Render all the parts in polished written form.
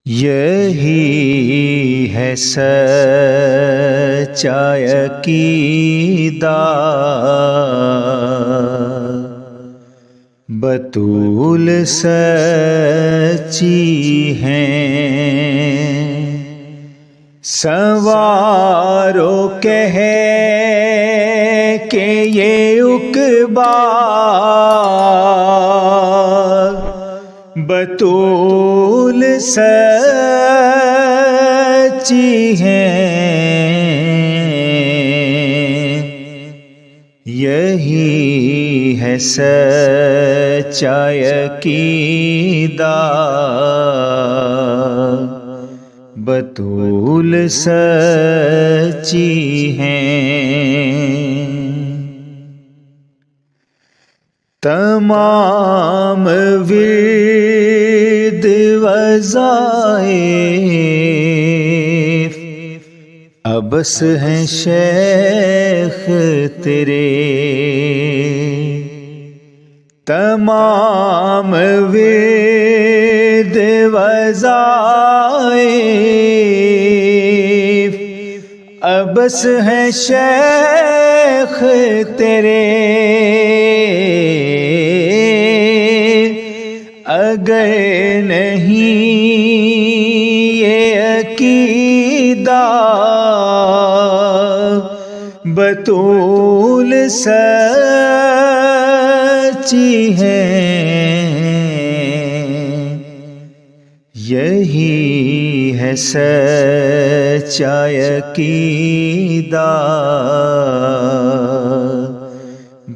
یہی ہے سچا عقیدہ، بطول سچی ہیں، سنوارو کہے کہ یہ عقبہ بطول سچی ہیں، یہی ہے سچا عقیدہ، بطول سچی ہیں۔ تمام ورد وظائف ابس ہیں شیخ تیرے، تمام ورد وظائف ابس ہیں شیخ تیرے، اگر نہیں یہ عقیدہ بطول سچی ہیں، یہی ہے سچا عقیدہ،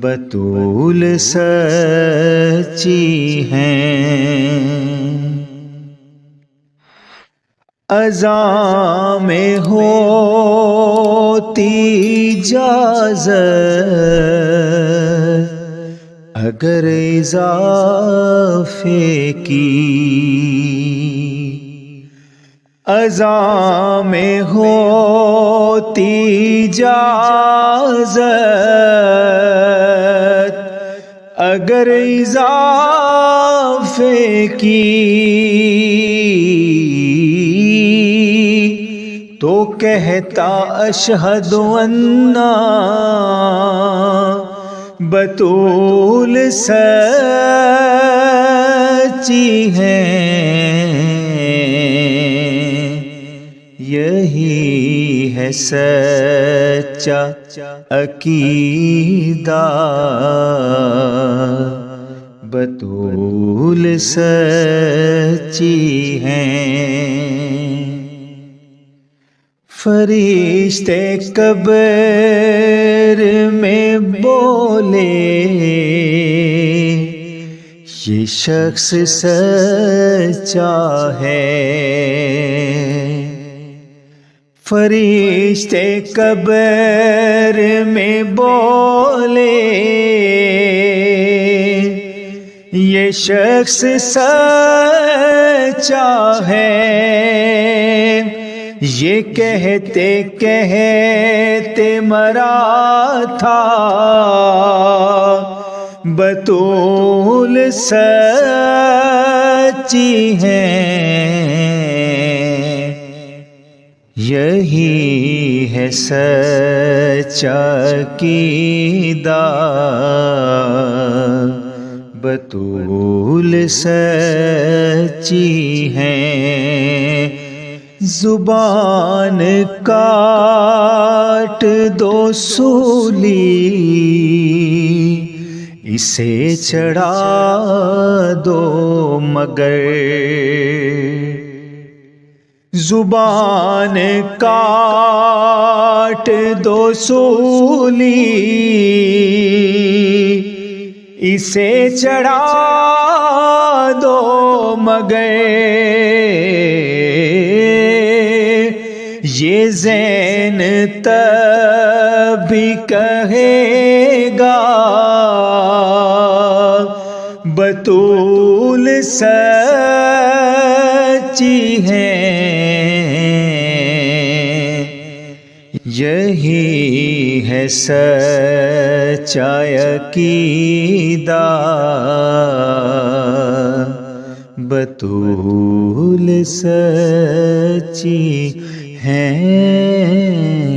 بطول سچی ہیں۔ اذان میں ہوتی اجازت اگر اضافے کی، اذان میں ہوتی اجازت اگر اضافے کی، تو کہتا اشہد ان بطول سچی ہیں، یہی ہے سچا عقیدہ، بطول سچی ہیں۔ فرشتے قبر میں بولے یہ شخص سچا ہے، فرشتے قبر میں بولے یہ شخص سچا ہے، یہ کہتے کہتے مرا تھا بطول سچی ہیں، یہی ہے سچا عقیدہ، بطول سچی ہیں۔ زبان کاٹ دو سولی اسے چڑھا دو مگر، زبان کاٹ دو سولی اسے چڑھا دو مگر، یہ زین تبھی کہے گا بطول سچی ہیں، یہی ہے سچا عقیدہ، بطول سچی ہیں